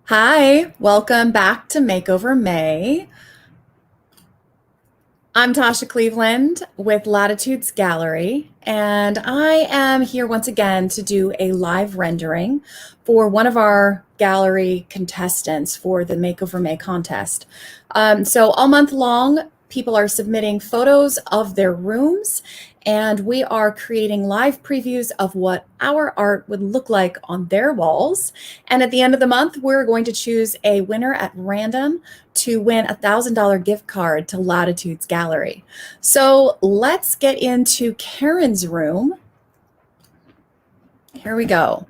Hi, welcome back to Makeover May. I'm Tasha Cleaveland with Latitudes Gallery, and I am here once again to do a live rendering for one of our gallery contestants for the Makeover May contest. So all month long, people are submitting photos of their rooms, and we are creating live previews of what our art would look like on their walls. And at the end of the month, we're going to choose a winner at random to win a $1,000 gift card to Latitudes Gallery. So let's get into Karen's room. Here we go.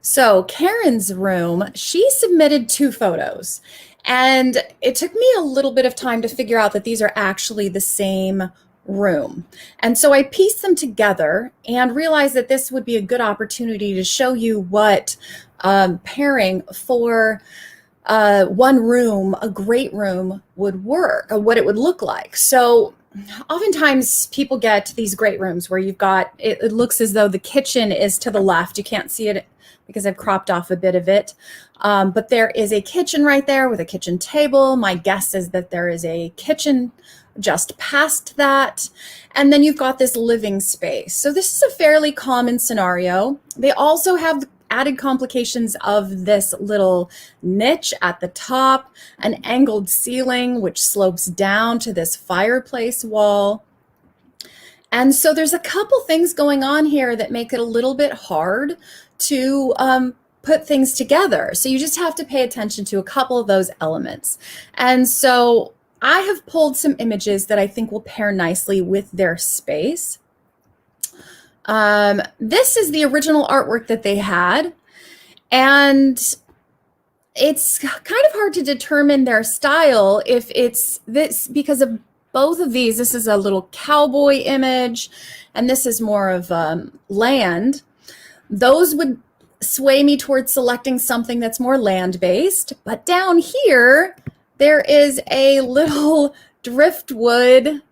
So Karen's room, she submitted 2 photos. And it took me a little bit of time to figure out that these are actually the same room. And so I pieced them together and realized that this would be a good opportunity to show you what pairing for one room, a great room, would work, or what it would look like. So oftentimes people get these great rooms where you've got, it looks as though the kitchen is to the left. You can't see it because I've cropped off a bit of it. But there is a kitchen right there with a kitchen table. My guess is that there is a kitchen just past that. And then you've got this living space. So this is a fairly common scenario. They also have the added complications of this little niche at the top, an angled ceiling, which slopes down to this fireplace wall. And so there's a couple things going on here that make it a little bit hard to put things together. So you just have to pay attention to a couple of those elements. And so I have pulled some images that I think will pair nicely with their space. This is the original artwork that they had, and it's kind of hard to determine their style if it's this, because of both of these. This is a little cowboy image, and this is more of land. Those would sway me towards selecting something that's more land-based, but down here, there is a little driftwood,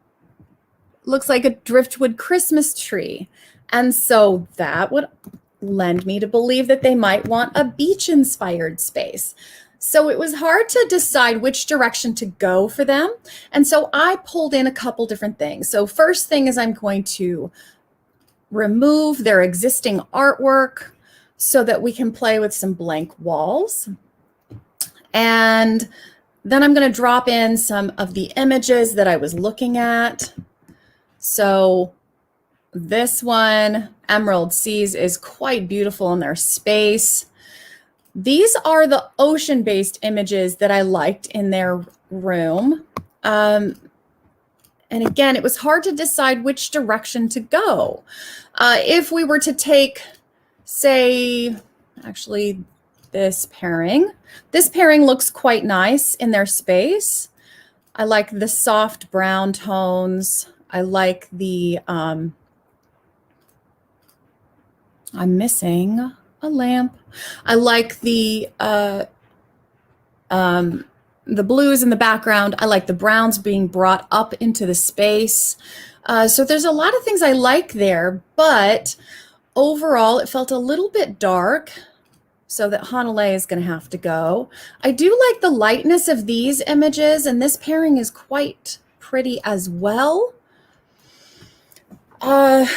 looks like a driftwood Christmas tree. And so that would lend me to believe that they might want a beach-inspired space. So it was hard to decide which direction to go for them. And so I pulled in a couple different things. So first thing is I'm going to remove their existing artwork so that we can play with some blank walls. And then I'm going to drop in some of the images that I was looking at. So this one, Emerald Seas, is quite beautiful in their space. These are the ocean-based images that I liked in their room. And again, it was hard to decide which direction to go. If we were to take, say, actually, this pairing looks quite nice in their space. I like the soft brown tones. I like the, I'm missing a lamp. I like the blues in the background. I like the browns being brought up into the space. So there's a lot of things I like there, but overall it felt a little bit dark. So that Hanalei is going to have to go. I do like the lightness of these images, and this pairing is quite pretty as well. I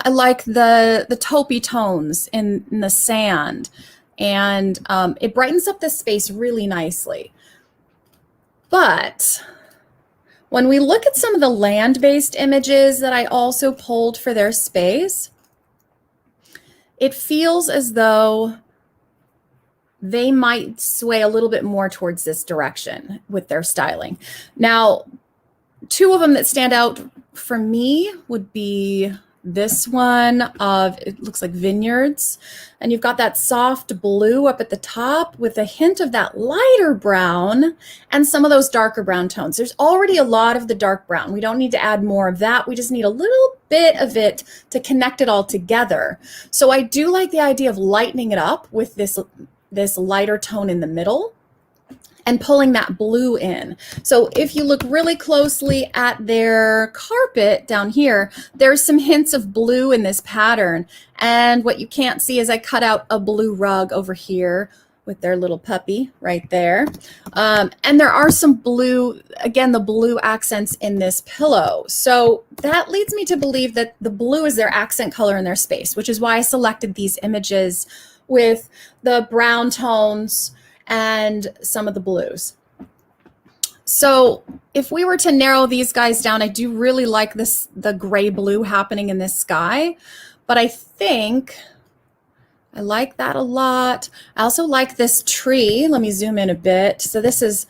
like the taupey tones in the sand, and it brightens up the space really nicely. But when we look at some of the land-based images that I also pulled for their space, it feels as though they might sway a little bit more towards this direction with their styling. Now, 2 of them that stand out for me would be this one of, it looks like vineyards, and you've got that soft blue up at the top with a hint of that lighter brown and some of those darker brown tones. There's already a lot of the dark brown. We don't need to add more of that. We just need a little bit of it to connect it all together. So I do like the idea of lightening it up with this lighter tone in the middle and pulling that blue in. So if you look really closely at their carpet down here, there's some hints of blue in this pattern. And what you can't see is I cut out a blue rug over here with their little puppy right there. And there are some blue, again, the blue accents in this pillow. So that leads me to believe that the blue is their accent color in their space, which is why I selected these images with the brown tones and some of the blues. So if we were to narrow these guys down, I do really like this, the gray blue happening in this sky, but I think I like that a lot. I also like this tree. Let me zoom in a bit. So this is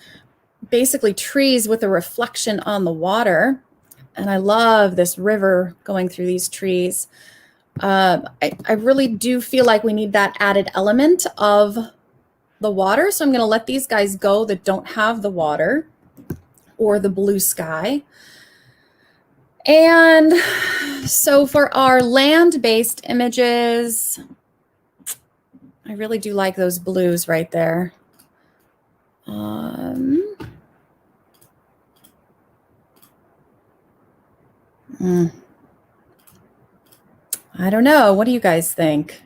basically trees with a reflection on the water. And I love this river going through these trees. I really do feel like we need that added element of the water. So I'm going to let these guys go that don't have the water or the blue sky. And so for our land-based images, I really do like those blues right there. I don't know. What do you guys think?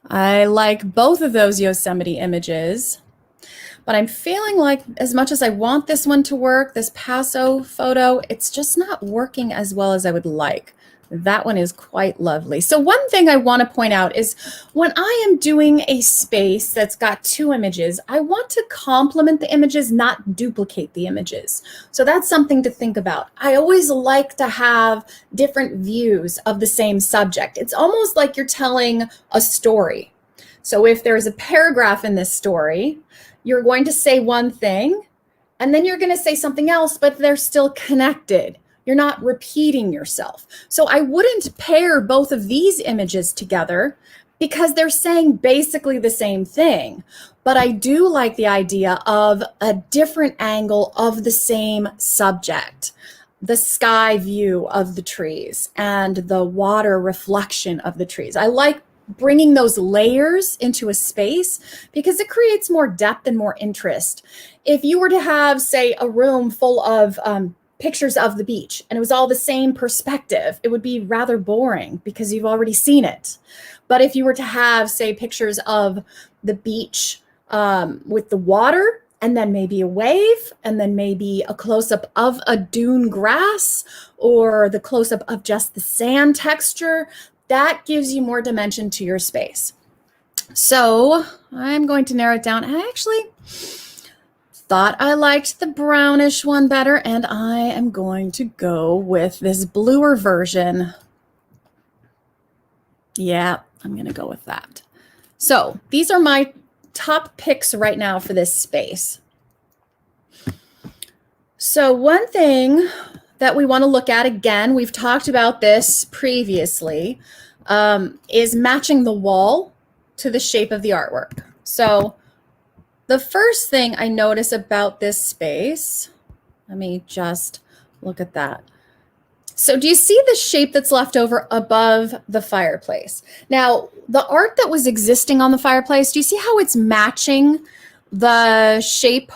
I like both of those Yosemite images, but I'm feeling like as much as I want this one to work, this Paso photo, it's just not working as well as I would like. That one is quite lovely. So one thing I want to point out is when I am doing a space that's got two images, I want to complement the images, not duplicate the images. So that's something to think about. I always like to have different views of the same subject. It's almost like you're telling a story. So if there's a paragraph in this story, you're going to say one thing, and then you're going to say something else, but they're still connected. You're not repeating yourself. So I wouldn't pair both of these images together because they're saying basically the same thing. But I do like the idea of a different angle of the same subject. The sky view of the trees and the water reflection of the trees. I like bringing those layers into a space because it creates more depth and more interest. If you were to have, say, a room full of pictures of the beach and it was all the same perspective, it would be rather boring because you've already seen it. But if you were to have, say, pictures of the beach with the water and then maybe a wave and then maybe a close-up of a dune grass or the close-up of just the sand texture, that gives you more dimension to your space. So I'm going to narrow it down. I actually thought I liked the brownish one better, and I am going to go with this bluer version. Yeah, I'm going to go with that. So these are my top picks right now for this space. So one thing that we want to look at, again, we've talked about this previously, is matching the wall to the shape of the artwork. So the first thing I notice about this space, let me just look at that. So do you see the shape that's left over above the fireplace? Now, the art that was existing on the fireplace, do you see how it's matching the shape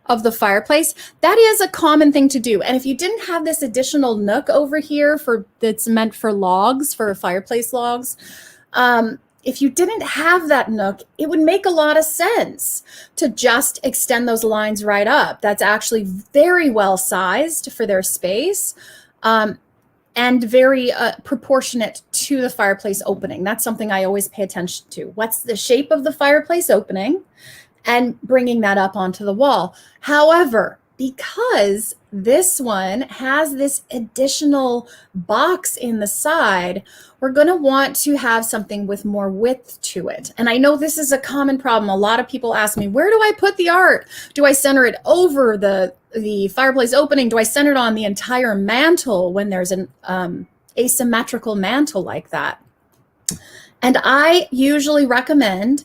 of the fireplace? That is a common thing to do. And if you didn't have this additional nook over here that's meant for logs, for fireplace logs, if you didn't have that nook, it would make a lot of sense to just extend those lines right up. That's actually very well sized for their space and very proportionate to the fireplace opening. That's something I always pay attention to. What's the shape of the fireplace opening? And bringing that up onto the wall. However, because this one has this additional box in the side, we're going to want to have something with more width to it. And I know this is a common problem. A lot of people ask me, where do I put the art? Do I center it over the fireplace opening? Do I center it on the entire mantle when there's an asymmetrical mantle like that? And I usually recommend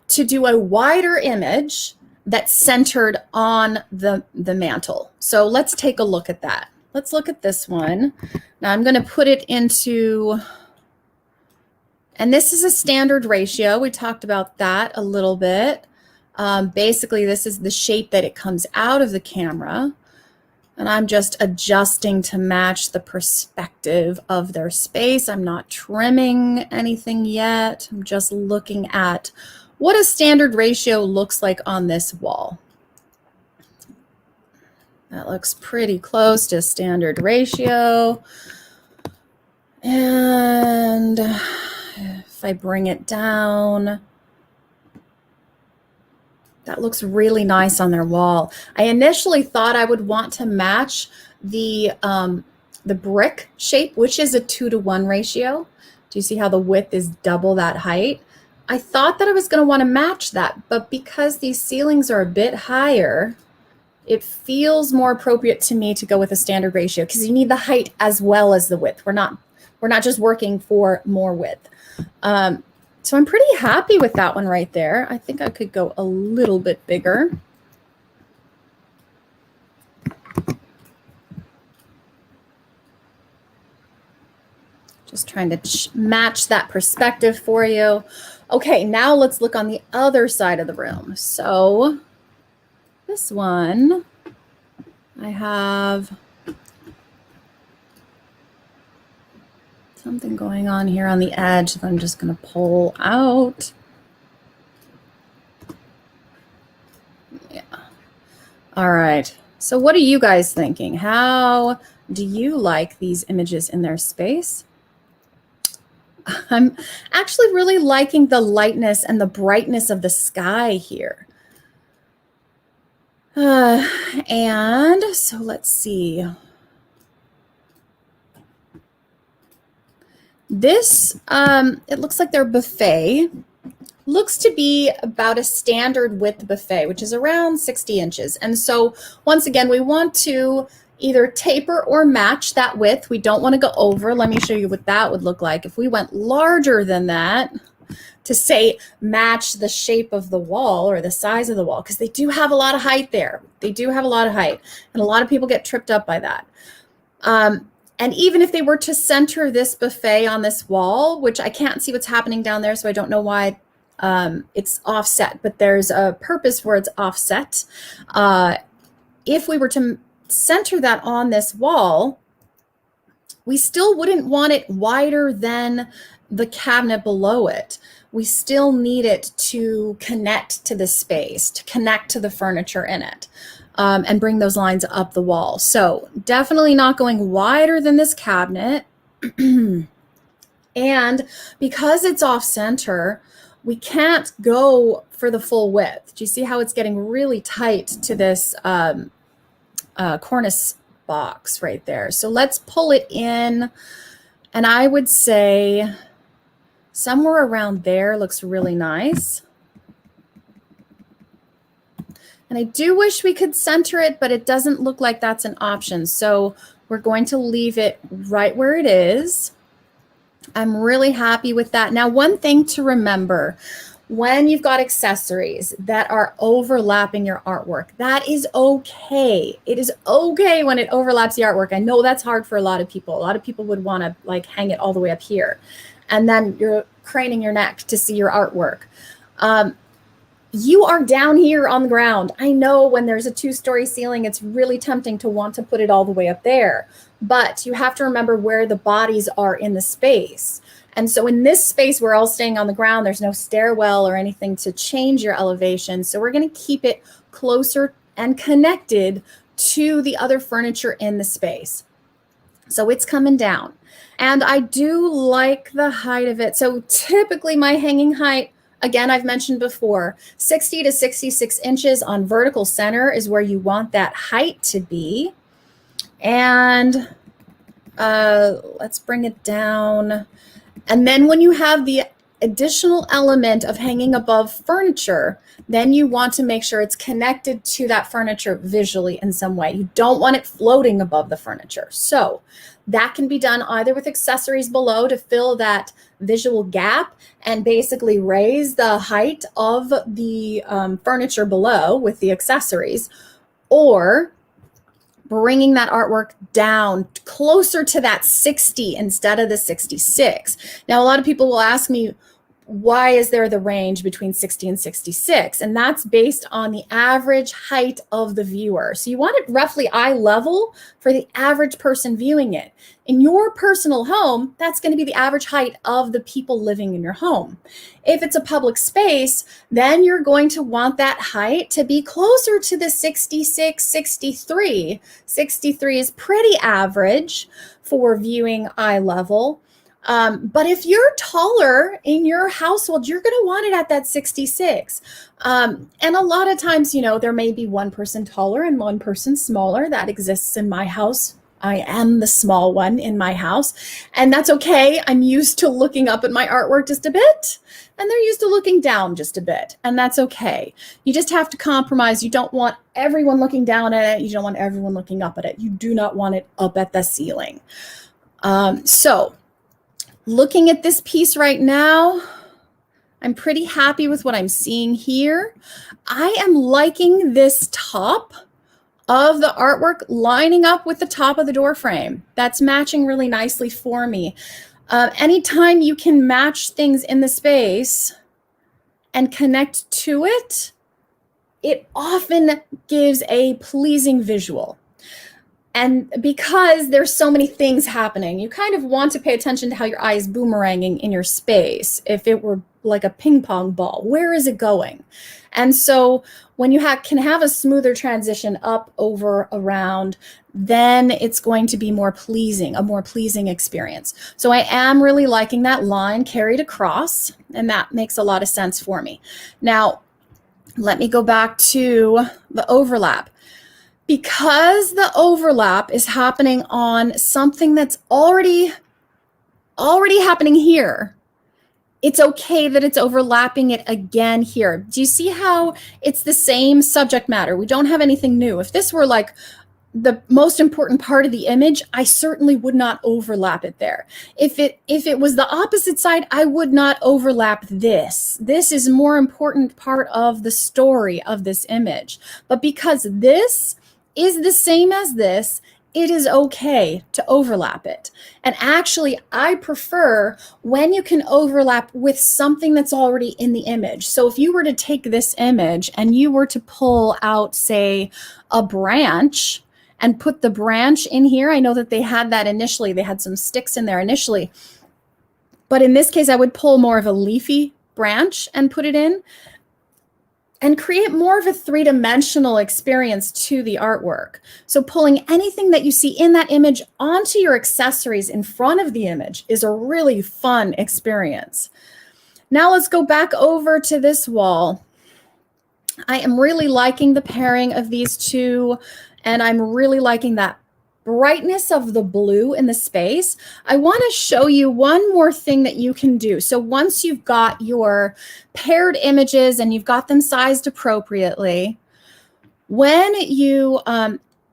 to do a wider image that's centered on the mantle. So let's take a look at that. Let's look at this one. Now I'm going to put it into, and this is a standard ratio. We talked about that a little bit. Basically, this is the shape that it comes out of the camera. And I'm just adjusting to match the perspective of their space. I'm not trimming anything yet. I'm just looking at what a standard ratio looks like on this wall. That looks pretty close to standard ratio. And if I bring it down, that looks really nice on their wall. I initially thought I would want to match the brick shape, which is a 2-to-1 ratio. Do you see how the width is double that height? I thought that I was going to want to match that, but because these ceilings are a bit higher, it feels more appropriate to me to go with a standard ratio because you need the height as well as the width. We're not just working for more width. So I'm pretty happy with that one right there. I think I could go a little bit bigger. Just trying to match that perspective for you. Okay, now let's look on the other side of the room. So this one, I have something going on here on the edge that I'm just going to pull out. Yeah. All right. So what are you guys thinking? How do you like these images in their space? I'm actually really liking the lightness and the brightness of the sky here. And so let's see. This, it looks like their buffet looks to be about a standard width buffet, which is around 60 inches. And so once again, we want to either taper or match that width. We don't want to go over. Let me show you what that would look like. If we went larger than that to say match the shape of the wall or the size of the wall, because they do have a lot of height there. They do have a lot of height, and a lot of people get tripped up by that. And even if they were to center this buffet on this wall, which I can't see what's happening down there, so I don't know why it's offset, but there's a purpose where it's offset. If we were to center that on this wall, we still wouldn't want it wider than the cabinet below it. We still need it to connect to the space, to connect to the furniture in it, and bring those lines up the wall. So definitely not going wider than this cabinet. And because it's off center, we can't go for the full width. Do you see how it's getting really tight to this cornice box right there? So let's pull it in, and I would say somewhere around there looks really nice. And I do wish we could center it, but it doesn't look like that's an option. So we're going to leave it right where it is. I'm really happy with that. Now, one thing to remember, when you've got accessories that are overlapping your artwork, that is okay. It is okay when it overlaps the artwork. I know that's hard for a lot of people. A lot of people would want to like hang it all the way up here, and then you're craning your neck to see your artwork. You are down here on the ground. I know when there's a 2-story ceiling, it's really tempting to want to put it all the way up there, but you have to remember where the bodies are in the space. And so in this space, we're all staying on the ground. There's no stairwell or anything to change your elevation. So we're going to keep it closer and connected to the other furniture in the space. So it's coming down. And I do like the height of it. So typically my hanging height, again, I've mentioned before, 60 to 66 inches on vertical center is where you want that height to be. And let's bring it down. And then when you have the additional element of hanging above furniture, then you want to make sure it's connected to that furniture visually in some way. You don't want it floating above the furniture. So that can be done either with accessories below to fill that visual gap and basically raise the height of the furniture below with the accessories, or bringing that artwork down closer to that 60 instead of the 66. Now, a lot of people will ask me, why is there the range between 60 and 66? And that's based on the average height of the viewer. So you want it roughly eye level for the average person viewing it. In your personal home, that's going to be the average height of the people living in your home. If it's a public space, then you're going to want that height to be closer to the 66, 63. 63 is pretty average for viewing eye level. But if you're taller in your household, you're going to want it at that 66. And a lot of times, you know, there may be one person taller and one person smaller. That exists in my house. I am the small one in my house, and that's okay. I'm used to looking up at my artwork just a bit, and they're used to looking down just a bit, and that's okay. You just have to compromise. You don't want everyone looking down at it. You don't want everyone looking up at it. You do not want it up at the ceiling. So looking at this piece right now, I'm pretty happy with what I'm seeing here. I am liking this top of the artwork lining up with the top of the door frame. That's matching really nicely for me. Anytime you can match things in the space and connect to it, it often gives a pleasing visual. And because there's so many things happening, you kind of want to pay attention to how your eye is boomeranging in your space. If it were like a ping pong ball, where is it going? And so when you can have a smoother transition up, over, around, then it's going to be more pleasing, a more pleasing experience. So I am really liking that line carried across, and that makes a lot of sense for me. Now, let me go back to the overlap. Because the overlap is happening on something that's already happening here, it's okay that it's overlapping it again here. Do you see how it's the same subject matter? We don't have anything new. If this were like the most important part of the image, I certainly would not overlap it there. If it was the opposite side, I would not overlap this. This is a more important part of the story of this image. But because this is the same as this, it is okay to overlap it. And actually, I prefer when you can overlap with something that's already in the image. So if you were to take this image and you were to pull out, say, a branch and put the branch in here, I know that they had that initially. They had some sticks in there initially. But in this case, I would pull more of a leafy branch and put it in, and create more of a three-dimensional experience to the artwork. So pulling anything that you see in that image onto your accessories in front of the image is a really fun experience. Now let's go back over to this wall. I am really liking the pairing of these two, and I'm really liking that brightness of the blue in the space. I want to show you one more thing that you can do. So once you've got your paired images and you've got them sized appropriately, when you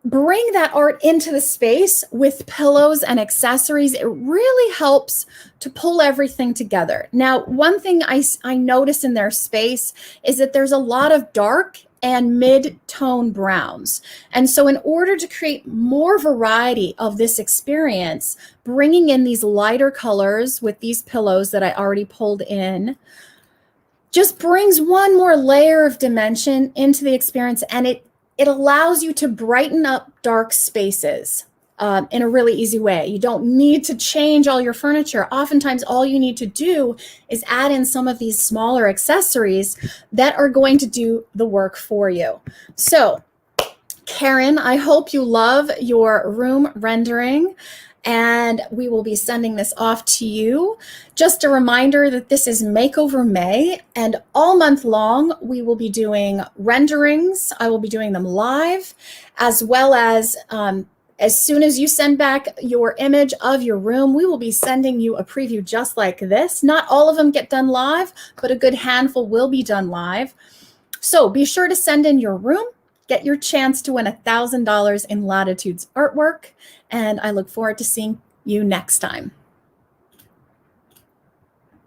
bring that art into the space with pillows and accessories, it really helps to pull everything together. Now, one thing I notice in their space is that there's a lot of dark and mid-tone browns. And so in order to create more variety of this experience, bringing in these lighter colors with these pillows that I already pulled in just brings one more layer of dimension into the experience, and it allows you to brighten up dark spaces in a really easy way. You don't need to change all your furniture. Oftentimes, all you need to do is add in some of these smaller accessories that are going to do the work for you. So, Karen, I hope you love your room rendering, and we will be sending this off to you. Just a reminder that this is Makeover May, and all month long we will be doing renderings. I will be doing them live, as well as soon as you send back your image of your room, we will be sending you a preview just like this. Not all of them get done live, but a good handful will be done live. So be sure to send in your room, get your chance to win $1,000 in Latitudes artwork, and I look forward to seeing you next time.